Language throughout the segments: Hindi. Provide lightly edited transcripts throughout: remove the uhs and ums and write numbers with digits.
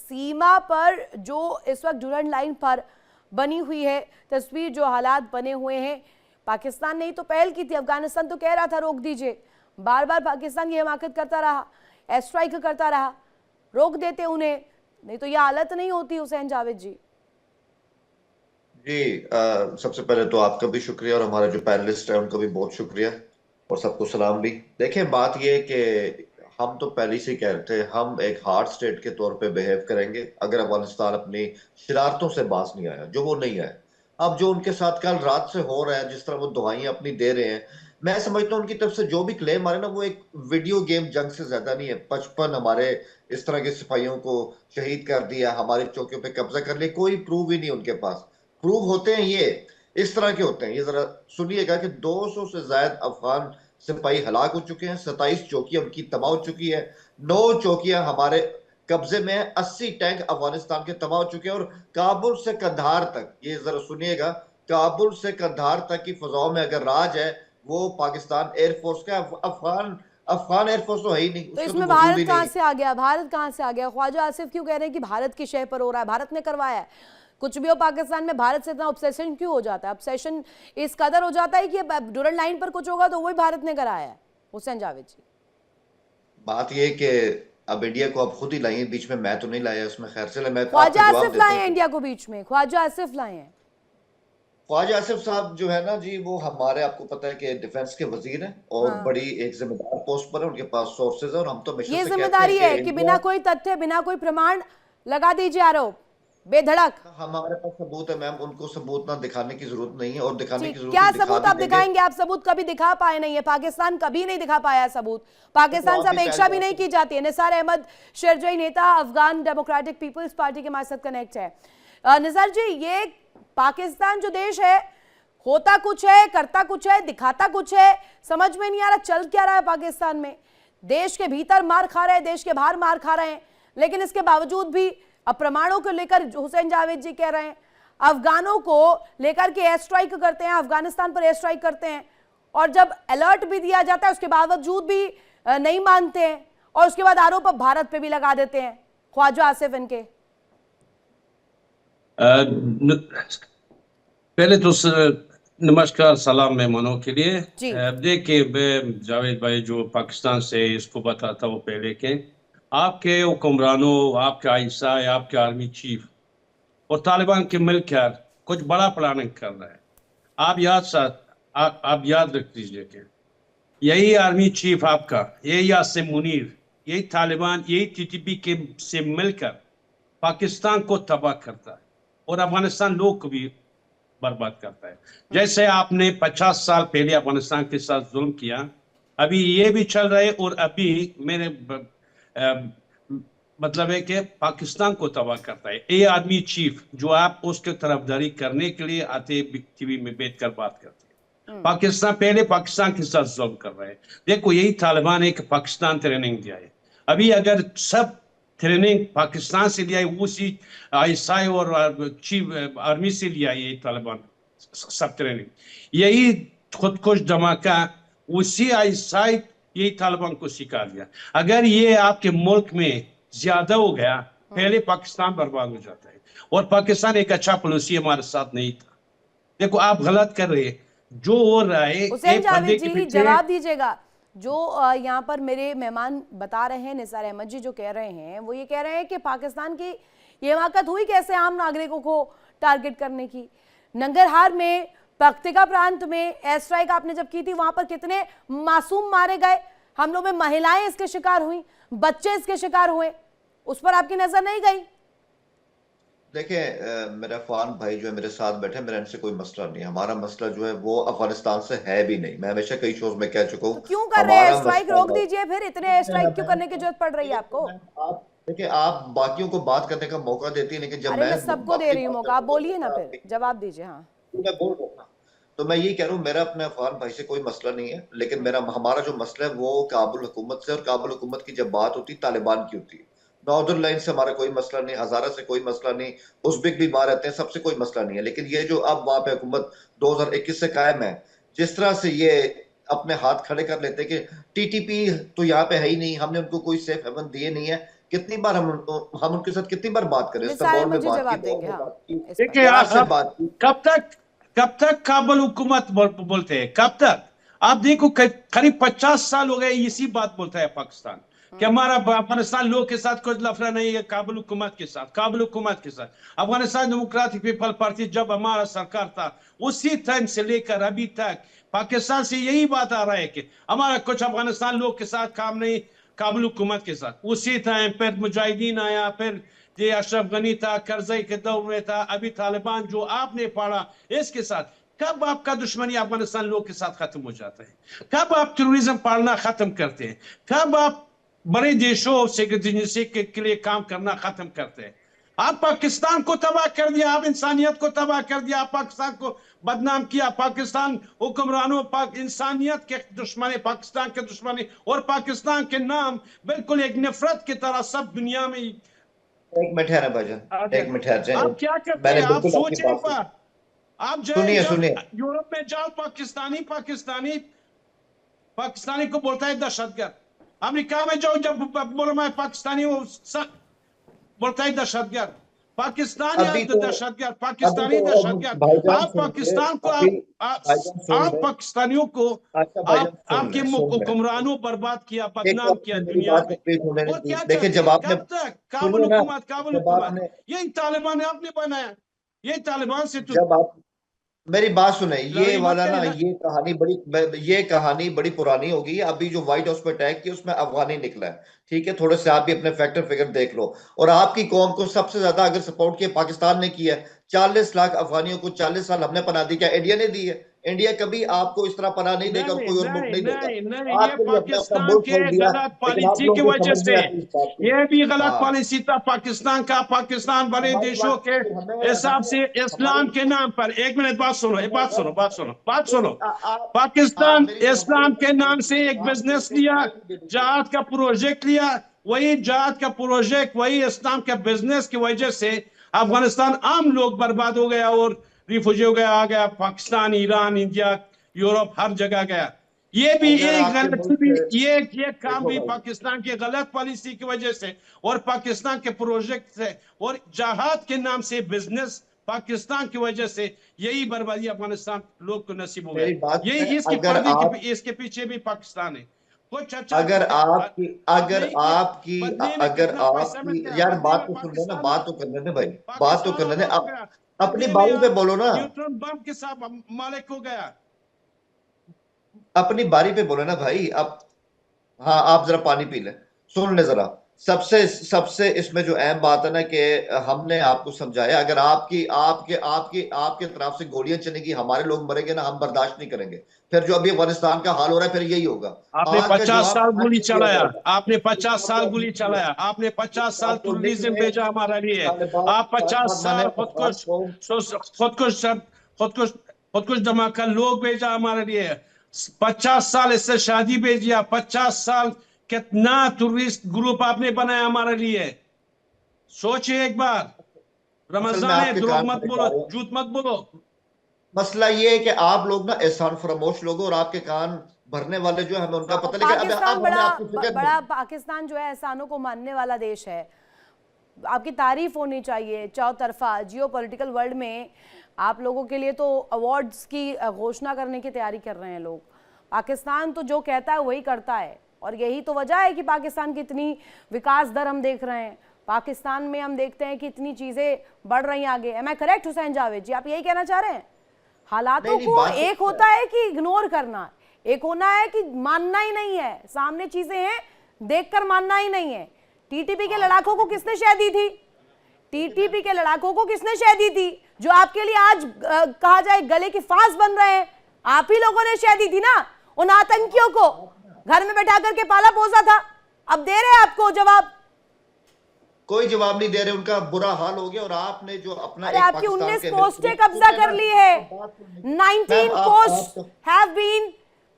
सीमा पर जो इस वक्त डुरन लाइन पर बनी हुई है तस्वीर, जो हालात बने हुए हैं, पाकिस्तान ने ही तो पहल की थी। अफगानिस्तान तो कह रहा था रोक दीजिए, बार बार पाकिस्तान ये हिमाकत करता रहा, एयर स्ट्राइक करता रहा, रोक देते उन्हें, नहीं तो ये हालत नहीं होती। हुसैन जावेद जी जी सबसे पहले तो आपका भी शुक्रिया और हमारे जो पैनलिस्ट है उनका भी बहुत शुक्रिया और सबको सलाम भी। देखें, बात ये है कि हम तो पहले से ही कह रहे थे हम एक हार्ड स्टेट के तौर पे बिहेव करेंगे अगर अफगानिस्तान अपनी शरारतों से बाज नहीं आया, जो वो नहीं आया। अब जो उनके साथ कल रात से हो रहा है, जिस तरह वो दुहाइयां अपनी दे रहे हैं, मैं समझता हूँ उनकी तरफ से जो भी क्लेम आ रहे हैं ना, वो एक वीडियो गेम जंग से ज्यादा नहीं है। 55 हमारे इस तरह के सिपाहियों को शहीद कर दिया, हमारी चौकियों पे कब्जा कर लिया, कोई प्रूव ही नहीं उनके पास। प्रूव होते हैं ये इस तरह के होते हैं। ये जरा सुनिएगा कि 200 से ज्यादा अफगान सिपाही हलाक हो चुके हैं, 27 चौकियां उनकी तबाह हो चुकी है, 9 चौकियां हमारे कब्जे में है, 80 टैंक अफगानिस्तान के तबाह हो चुके हैं। और काबुल से कंधार तक, ये जरा सुनिएगा, काबुल से कंधार तक की फजाओं में अगर राज है वो पाकिस्तान एयरफोर्स का। अफगान अफगान एयरफोर्स तो है ही नहीं, तो उसका तो इसमें वजूद भारत ही कहाँ नहीं। से आ गया? भारत कहाँ से आ गया? ख्वाजा आसिफ क्यों कह रहे हैं कि भारत की शय पर हो रहा है, भारत ने करवाया है? कुछ भी हो पाकिस्तान में भारत से इतना ऑब्सेशन क्यों हो जाता है? ऑब्सेशन इस कदर हो जाता है कि डुरन लाइन पर कुछ होगा तो वही भारत ने कराया है। हुसैन जावेद जी बात यह कि अब इंडिया को आप खुद ही लाइए बीच में, मैं तो नहीं लाया उसमें। खैर चले, मैं आपका ख्वाजा जवाब आसिफ देता लाए हैं हूँ। इंडिया को बीच में, ख्वाजा आसिफ लाए हैं। ख्वाजा आसिफ साहब जो है ना जी, वो हमारे, आपको पता है कि डिफेंस के वजीर हैं और हाँ, बड़ी एक जिम्मेदार पोस्ट पर है, उनके पास सोर्सेज है। और हम तो हमेशा ये से कहते हैं जिम्मेदारी कि है कि इंडिया, बिना कोई तथ्य, बिना कोई प्रमाण लगा दीजिए आरोप बेधड़क। हमारे पास सबूत है मैम, उनको सबूत ना दिखाने की जरूरत नहीं है, और दिखाने ठीक, की जरूरत क्या नहीं, दिखा सबूत भी आप देंगे। दिखाएंगे? आप सबूत कभी दिखा पाए नहीं है, पाकिस्तान कभी नहीं दिखा पाया है सबूत। तो पाकिस्तान आप से भी अपेक्षा भी नहीं पहले, की जाती है। निसार अहमद शेरजई नेता अफगान डेमोक्रेटिक पीपल्स पार्टी के हमारे साथ कनेक्ट है। निसार जी, ये पाकिस्तान जो देश है, होता कुछ है, करता कुछ है, दिखाता कुछ है, समझ में नहीं आ रहा चल क्या रहा है पाकिस्तान में। देश के भीतर मार खा रहे हैं, देश के बाहर मार खा रहे हैं, लेकिन इसके बावजूद भी अब प्रमाणों को लेकर हुसैन जावेद जी कह रहे हैं, अफगानों को लेकर के एयर स्ट्राइक करते हैं, अफगानिस्तान पर एयर स्ट्राइक करते हैं, और जब अलर्ट भी दिया जाता है उसके बावजूद भी नहीं मानते हैं, और उसके बाद आरोप अब भारत पे भी लगा देते हैं ख्वाजा आसिफ इनके। पहले तो नमस्कार, सलाम मेहमानों के लिए। जी देखिए, मैं जावेद भाई जो पाकिस्तान से, इसको बताता हूँ पहले के आपके हुक्मरानों, आपके आईएसआई, आपके आर्मी चीफ और तालिबान के मिलकर कुछ बड़ा प्लानिंग कर रहे हैं। आप याद साथ आप याद रख लीजिए कि यही आर्मी चीफ आपका, यही यासिम मुनीर, यही तालिबान, यही टीटीपी के से मिलकर पाकिस्तान को तबाह करता है और अफगानिस्तान लोग को भी बर्बाद करता है। जैसे आपने 50 साल पहले अफगानिस्तान के साथ जुल्म किया, अभी ये भी चल रहा है। और अभी मेरे मतलब है कि पाकिस्तान को तबाह करता है ये आर्मी चीफ, जो आप उसके तरफदारी करने के लिए आते टीवी में बैठकर बात करते हैं। पाकिस्तान पहले पाकिस्तान के साथ जुल्म कर रहा है। देखो, यही तालिबान है कि पाकिस्तान ट्रेनिंग दिया है। अभी अगर सब ट्रेनिंग पाकिस्तान से लिया है, उसी आईएसआई और चीफ आर्मी से लिया है, ये तालिबान सब ट्रेनिंग, यही खुदकुश धमाका उसी आईएसआई, यही तालिबान को सिखा दिया। अगर ये आपके मुल्क में ज्यादा हो गया, पहले पाकिस्तान बर्बाद हो जाता है। और पाकिस्तान एक अच्छा पड़ोसी हमारे साथ नहीं था। देखो, आप गलत कर रहे हैं। जो हो रहा है हुसैन एक जावेद बंदे के जी पीछे। जवाब दीजिएगा। जो यहाँ पर मेरे मेहमान बता रहे हैं, निसार अहमद जी जो कह रहे हैं, वो ये कह रहे हैं कि पाकिस्तान की ये हिमाकत हुई कैसे आम नागरिकों को टारगेट करने की। नंगरहार में, पख्तिका प्रांत में एयर स्ट्राइक आपने जब की थी, वहां पर कितने मासूम मारे गए, हमलों में महिलाएं इसके शिकार हुई, बच्चे इसके शिकार हुए, उस पर आपकी नजर नहीं गई? देखें मेरे अफगान भाई जो है मेरे साथ बैठे, मेरा इनसे कोई मसला नहीं है। हमारा मसला जो है वो अफगानिस्तान से है भी नहीं। मैं हमेशा कई शोज में कह चुका तो हूँ, क्यों कर रहे हैं एयर हमारा स्ट्राइक? रोक मसला, दीजिए फिर, इतने एयर स्ट्राइक क्यों करने की जरूरत पड़ रही है आपको? आप देखिए, आप बाकियों को बात करने का मौका देती है, लेकिन जब अरे मैं मैं सबको दे अपनी रही हूँ बात मौका, आप करता हूँ बोलिए ना, तो फिर जवाब दीजिए। हाँ। मैं बोल रहा हूँ ना। तो मैं ये कह रहा हूँ, मेरा अपने अफगान भाई से कोई मसला नहीं है, लेकिन मेरा हमारा जो मसला है वो काबुल हुकूमत से। और काबुल हुकूमत की जब बात होती तालिबान की होती है। नॉर्दर्न लाइन से हमारा कोई मसला नहीं, हजारा से कोई मसला नहीं, उज़्बेक भी वहां रहते हैं, सबसे कोई मसला नहीं है। लेकिन ये जो अब वहां पे हुकूमत 2021 से कायम है, जिस तरह से ये अपने हाथ खड़े कर लेते हैं कि टीटीपी तो यहाँ पे है ही नहीं, हमने उनको कोई सेफ हेवन दिए नहीं है, कितनी बार हम उनके साथ कितनी बार बात करें, निसार इस्तांबुल में मुझे बात जवाब की, देंगे, दोहा में हाँ, बात की, इस पर। देखिए प्यार से आप बात की। कब तक काबुल हुकूमत बोलते हैं, कब तक? आप देखो करीब 50 साल हो गए इसी बात बोलता है पाकिस्तान कि हमारा अफगानिस्तान लोग के साथ कुछ लफड़ा नहीं है, काबुल हुकूमत के साथ, काबुल हुकूमत के साथ। अफगानिस्तान डेमोक्रेटिक पीपल पार्टी जब हमारा सरकार था उसी टाइम से लेकर अभी तक पाकिस्तान से यही बात आ रहा है कि हमारा कुछ अफगानिस्तान लोग के साथ काम नहीं, काबुल हुकूमत के साथ। उसी टाइम फिर मुजाहिदीन आया, फिर ये अशरफ गनी था, करजई के दौर में था, अभी तालिबान जो आपने पढ़ा इसके साथ। कब आपका दुश्मनी अफगानिस्तान लोग के साथ खत्म हो जाता है? कब आप टेररिज्म पालना खत्म करते हैं? कब आप बड़े देशों से के लिए काम करना खत्म करते हैं? आप पाकिस्तान को तबाह कर दिया, आप इंसानियत को तबाह कर दिया, आप पाकिस्तान को बदनाम किया। पाकिस्तान हुक्मरानों इंसानियत के दुश्मनी, पाकिस्तान के दुश्मनी, और पाकिस्तान के नाम बिल्कुल एक नफरत की तरह सब दुनिया में। एक मिनट ठहरे भाईजान, एक मिनट ठहर जाए। आप क्या करते मैंने हैं? आप बिल्कुल आपकी सोचे एक बात बार, आप जाए सुनिए जब सुनिए। यूरोप में जाओ, पाकिस्तानी पाकिस्तानी पाकिस्तानी को बोलता है दहशतगर्द। अमेरिका में जाओ, जब बोलो मैं पाकिस्तानी हूँ, बोलता है दहशतगर्द। पाकिस्तान या अभी तो पाकिस्तानी दहशतगर्द। भाईजान आप सुन ले, पाकिस्तान को अभी भाईजान सुन आप ले। पाकिस्तानियों को अच्छा भाईजान सुन आपके ले, सुन ले। हुक्मरानों बर्बाद किया, एक तो बदनाम किया आपने मेरी दुनिया बात में। कंप्लीट होने नहीं और दी। क्या देखिए करते जब हैं? आपने, कब तक काबुल सुनिए ना, हुकूमत, काबुल जब हुकूमत? आपने, यही तालिबान आपने बनाया, यही तालिबान से तो जब आप मेरी बात सुने, ये लड़ाई वाला बढ़ते हैं ना, ना। ये कहानी बड़ी पुरानी होगी। अभी जो व्हाइट हाउस पे अटैक किया उसमें अफगानी निकला है, ठीक है? थोड़े से आप भी अपने फैक्टर फिगर देख लो। और आपकी कौम को सबसे ज्यादा अगर सपोर्ट किया पाकिस्तान ने किया है। 40 लाख अफगानियों को 40 साल हमने पनाह दी, क्या इंडिया ने दी है? इंडिया कभी आपको इस तरह पनाह नहीं देगा और नहीं कोई और मुल्क नहीं नहीं देगा। नहीं नहीं, ये आपके लिए अपने अपना पाकिस्तान मुल्क के छोड़ दिया, गलत लेकिन आप पॉलिसी की लोगों को वजह समझ से। नहीं आती इस बात की। ये भी गलत हाँ, पॉलिसी था पाकिस्तान का। पाकिस्तान बड़े हमारी देशों बात के हमें हिसाब हमें से हमारी इस्लाम के नाम पर, एक मिनट बात सुनो, एक बात सुनो, बात सुनो, बात सुनो। आप पाकिस्तान मेरी हमारी इस्लाम के नाम से एक आप मेरे बिजनेस को लिया, समय नहीं दे देते। जहाद का प्रोजेक्ट लिया। वही जहाद का प्रोजेक्ट, वही इस्लाम का बिजनेस की वजह से अफगानिस्तान आम लोग बर्बाद हो गया और रिफ्यूजी हो गया, आ गया पाकिस्तान, ईरान, इंडिया, यूरोप, हर जगह गया। ये भी अगर एक आपके गलती मुल्क भी, से, ये काम देखो भी भाई, पाकिस्तान के गलत पॉलिसी की वजह से और पाकिस्तान के प्रोजेक्ट से और जहाद के नाम से बिजनेस पाकिस्तान की वजह से, यही बर्बादी अफगानिस्तान लोग को नसीब हो गया। मेरी बात है। यही इसके पर्दे की, इसके पीछे भी पाकिस्तान है। कुछ अच्छा अगर आपकी आप नहीं किया। बदले में अगर कितना पैसा मिल आपकी, गया, यार बदले बात में तो सुन लो ना, पाकिस्तान, बात तो करने दे भाई, बात तो पाकिस्तान करने दे। आजाद हो गया। अपनी बदले में बारी पे आप बोलो ना, न्यूट्रॉन बम के साथ मालिक हो गया। अपनी बारी पे बोलो ना भाई। अब हाँ, आप जरा पानी पी लें, सुन ले जरा। सबसे सबसे इसमें जो अहम बात है ना कि हमने आपको समझाया, अगर आपकी आपके आपकी आपके तरफ से गोलियां चलेंगी, हमारे लोग मरेंगे ना, हम बर्दाश्त नहीं करेंगे। फिर जो अभी अफगानिस्तान का हाल हो रहा है, फिर यही होगा। आपने आज का 50 जवाब साल आज गोली दिया चलाया, जाएगा। आपने इस 50 बात को साल आप गोली लिख लें, चलाया, आपने इस 50 साल बात को लिख टूरिज्म लें। भेजा हमारे लिए। तालिबान आप 50 मैंने साल अफगान कौम, खुद कुछ धमाका लोग भेजा हमारे लिए। 50 साल इससे शादी भेजिया, 50 साल कितना टूरिस्ट ग्रुप आपने बनाया हमारे लिए। सोचिए एक बार। असल में रमजान है, आपके द्रोह कान मत फटे जा बोलो, रहे हैं। झूठ मत बोलो। मसला ये है कि आप लोग ना एहसान फरामोश लोग हो, और आपके कान भरने वाले जो है हमें उनका पता, लेकिन पाकिस्तान अब हमें आपकी फिक्र नहीं। बड़ा पाकिस्तान जो है एहसानों को मानने वाला देश है। आपकी तारीफ होनी चाहिए चौतरफा। जियो पॉलिटिकल वर्ल्ड में आप लोगों के लिए तो अवार्ड्स की घोषणा करने की तैयारी कर रहे हैं लोग। पाकिस्तान तो जो कहता है वही करता है, और यही तो वजह है कि पाकिस्तान की इतनी विकास दर हम देख रहे हैं। पाकिस्तान में हम देखते हैं कि इतनी चीज़ें बढ़ रही हैं आगे। Am I correct Hussain Javed ji? आप यही कहना चाह रहे हैं? हालातों नहीं, को बात तो एक होता है कि इग्नोर करना, एक होना है कि मानना ही नहीं है। सामने चीजें हैं, देखकर मानना ही नहीं है। टीटीपी के लड़ाकों को किसने शह दी थी? टीटीपी के लड़ाकों को किसने शह दी थी? जो आपके लिए आज कहा जाए गले की फांस बन रहे हैं, आप ही लोगों ने शह दी थी ना। उन आतंकियों को घर में बैठा करके पाला पोसा था। अब दे रहे हैं आपको जवाब। कोई जवाब नहीं दे रहे, उनका बुरा हाल हो गया। और आपने जो अपना अरे एक आपकी पाकिस्तान 19 के पोस्टें कब्जा कर ली है। 19 post have been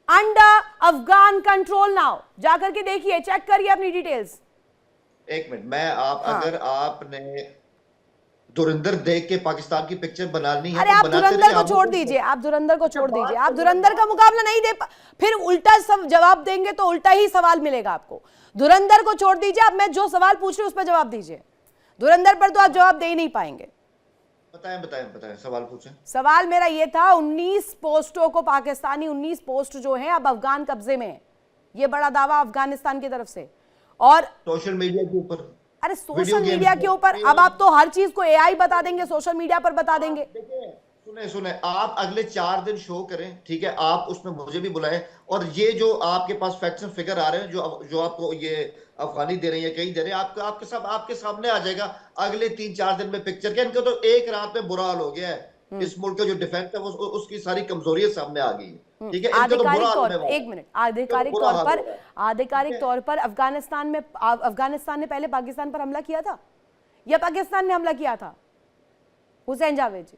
under Afghan control now. जाकर के देखिए, चेक करिए अपनी डिटेल्स। एक मिनट, मैं आप हाँ। अगर आपने धुरंधर देख के पाकिस्तान की पिक्चर बनानी है अरे तो आप बनाते धुरंधर रहिए, को हम छोड़ तो- दीजिए, आप धुरंधर को छोड़ दीजिए, आप तो धुरंधर का मुकाबला नहीं दे फिर उल्टा सब जवाब देंगे तो उल्टा ही सवाल मिलेगा आपको। धुरंधर को छोड़ दीजिए, आप मैं जो सवाल पूछ रही हूं उस पर जवाब दीजिए। धुरंधर पर तो आप जवाब दे ही नहीं पाएंगे। बताएं बताएं बताएं, सवाल पूछें। सवाल मेरा ये था, 19 पोस्टों को पाकिस्तानी 19 पोस्ट जो हैं अब अफगान कब्जे में है, ये बड़ा दावा अफगानिस्तान की तरफ से। और सोशल मीडिया के ऊपर, अरे वीडियो सोशल गेम्स मीडिया में- के ऊपर अब आप तो हर चीज को एआई बता देंगे, सोशल मीडिया पर बता देंगे। देखिए, सुने सुने, आप अगले 4 दिन शो करें, ठीक है, आप उसमें मुझे भी बुलाएं, और ये जो आपके पास फैक्ट्स एंड फिगर आ रहे हैं, जो आपको ये अफगानी दे रहे हैं, कहीं दे रहे हैं, आपके सामने आ जाएगा अगले 3-4 दिन में पिक्चर के। इनका तो एक रात में बुरा हाल हो गया है। इस मुल्क का जो डिफेंस है उसकी सारी कमजोरियां सामने आ गई है, ठीक है। इनका तो बुरा आधिकारिक हाल तौर होने पर, वाला है। एक मिनट, आधिकारिक बुरा तौर हाल पर, हो रहा है। आधिकारिक तौर पर अफगानिस्तान ने पहले पाकिस्तान पर हमला किया था या पाकिस्तान ने हमला किया था? हुसैन जावेद जी,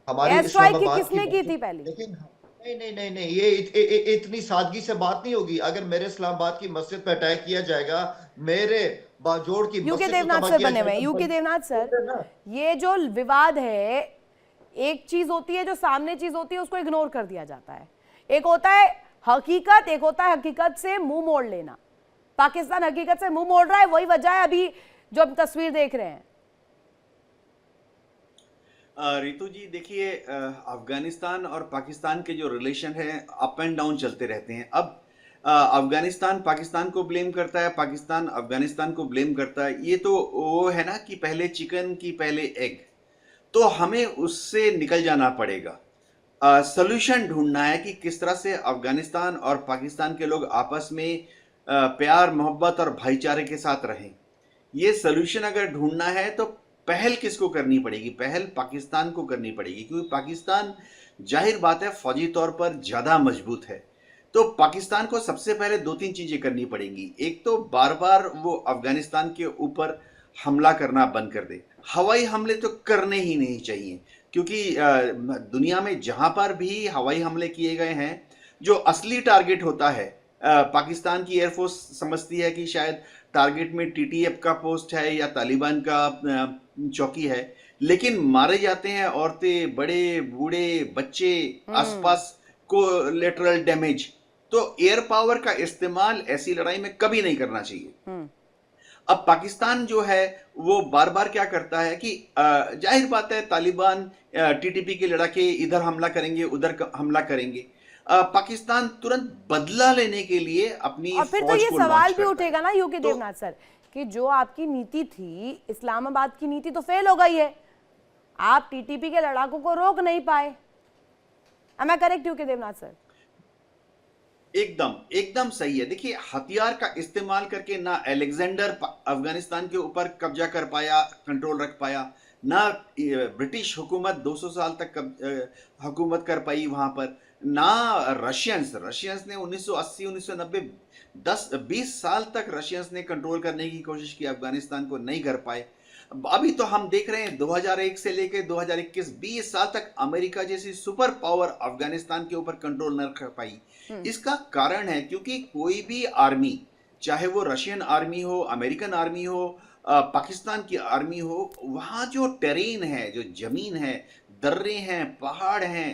हमारी एयर स्ट्राइक इस्लामाबाद किसने की बात- थी पहले? लेकिन नहीं नहीं नहीं नहीं, ये इतनी सादगी से बात नहीं होगी। अगर मेरे इस्लामाबाद की मस्जिद पे अटैक किया जाएगा, मेरे बाजोड़ की यूके मस्जिद को देवनाथ तबाह सर किया बने हुए हैं, जाएगा, यूके देवनाथ सर, ये जो विवाद है, एक चीज होती है जो सामने चीज होती है उसको इग्नोर कर दिया जाता है। एक होता है हकीकत, एक होता है हकीकत से मुंह मोड़ लेना। पाकिस्तान हकीकत से मुंह मोड़ रहा है, वही वजह है अभी जो हम तस्वीर देख रहे हैं। रितु जी देखिए, अफगानिस्तान और पाकिस्तान के जो रिलेशन है अप एंड डाउन चलते रहते हैं। अब अफगानिस्तान पाकिस्तान को ब्लेम करता है, पाकिस्तान अफगानिस्तान को ब्लेम करता है। ये तो वो है ना कि पहले चिकन की पहले एग, तो हमें उससे निकल जाना पड़ेगा। सॉल्यूशन ढूंढना है कि किस तरह से अफगानिस्तान और पाकिस्तान के लोग आपस में प्यार मोहब्बत और भाईचारे के साथ रहें। ये सॉल्यूशन अगर ढूंढना है तो पहल किसको करनी पड़ेगी? पहल पाकिस्तान को करनी पड़ेगी, क्योंकि पाकिस्तान जाहिर बात है फौजी तौर पर ज़्यादा मजबूत है। तो पाकिस्तान को सबसे पहले 2-3 चीज़ें करनी पड़ेंगी। एक तो बार बार वो अफगानिस्तान के ऊपर हमला करना बंद कर दे। हवाई हमले तो करने ही नहीं चाहिए, क्योंकि दुनिया में जहाँ पर भी हवाई हमले किए गए हैं, जो असली टारगेट होता है, पाकिस्तान की एयरफोर्स समझती है कि शायद टारगेट में टीटीएफ का पोस्ट है या तालिबान का चौकी है, लेकिन मारे जाते हैं औरतें, बड़े बूढ़े, बच्चे, आसपास कोलैटरल डैमेज। तो एयर पावर का इस्तेमाल ऐसी लड़ाई में कभी नहीं करना चाहिए। अब पाकिस्तान जो है वो बार बार क्या करता है कि जाहिर बात है तालिबान टीटीपी के लड़ाके इधर हमला करेंगे, उधर हमला करेंगे। पाकिस्तान तुरंत बदला लेने के लिए अपनी और फिर तो ये सवाल भी उठेगा ना यूके देवनाथ सर कि जो आपकी नीति थी, इस्लामाबाद की नीति तो फेल हो गई है, आप टीटीपी के लड़ाकों को रोक नहीं पाए। Am I correct UK Devnath sir? एकदम सही है। देखिए, हथियार का इस्तेमाल करके ना अलेक्जेंडर अफगानिस्तान के ऊपर कब्जा कर पाया, कंट्रोल रख पाया, ना ब्रिटिश हुकूमत 200 साल तक हुकूमत कर पाई वहां पर, ना रशियंस ने 1980 1990 10-20 साल तक रशियंस ने कंट्रोल करने की कोशिश की, अफगानिस्तान को नहीं कर पाए। अभी तो हम देख रहे हैं 2001 से लेकर 2021 20 साल तक अमेरिका जैसी सुपर पावर अफगानिस्तान के ऊपर कंट्रोल न कर पाई। इसका कारण है क्योंकि कोई भी आर्मी, चाहे वो रशियन आर्मी हो, अमेरिकन आर्मी हो, पाकिस्तान की आर्मी हो, वहाँ जो टेरेन है, जो जमीन है, दर्रे हैं, पहाड़ हैं,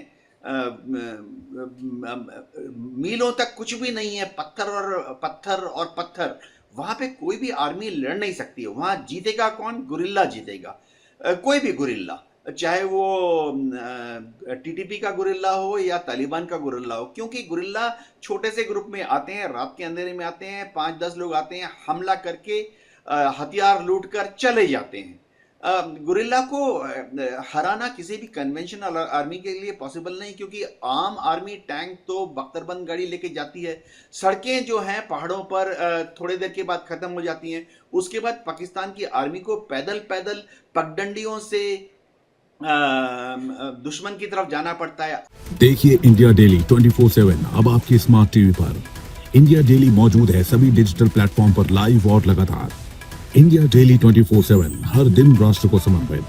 मीलों तक कुछ भी नहीं है, पत्थर और पत्थर, वहां पे कोई भी आर्मी लड़ नहीं सकती है। वहां जीतेगा कौन? गुरिल्ला जीतेगा। कोई भी गुरिल्ला, चाहे वो टीटीपी का गुरिल्ला हो या तालिबान का गुरिल्ला हो, क्योंकि गुरिल्ला छोटे से ग्रुप में आते हैं, रात के अंधेरे में आते हैं, 5-10 लोग आते हैं, हमला करके हथियार लूट कर चले जाते हैं। गुरिल्ला को हराना किसी भी कन्वेंशनल आर्मी के लिए पॉसिबल नहीं, क्योंकि आम आर्मी टैंक तो बख्तरबंद गाड़ी लेके जाती है, सड़कें जो हैं पहाड़ों पर थोड़ी देर के बाद खत्म हो जाती हैं। उसके बाद पाकिस्तान की आर्मी को पैदल पगडंडियों से दुश्मन की तरफ जाना पड़ता है। देखिए इंडिया डेली 24/7 अब आपकी स्मार्ट टीवी पर। इंडिया डेली मौजूद है सभी डिजिटल प्लेटफॉर्म पर लाइव और लगातार। इंडिया डेली 24/7 हर दिन राष्ट्र को समर्पित।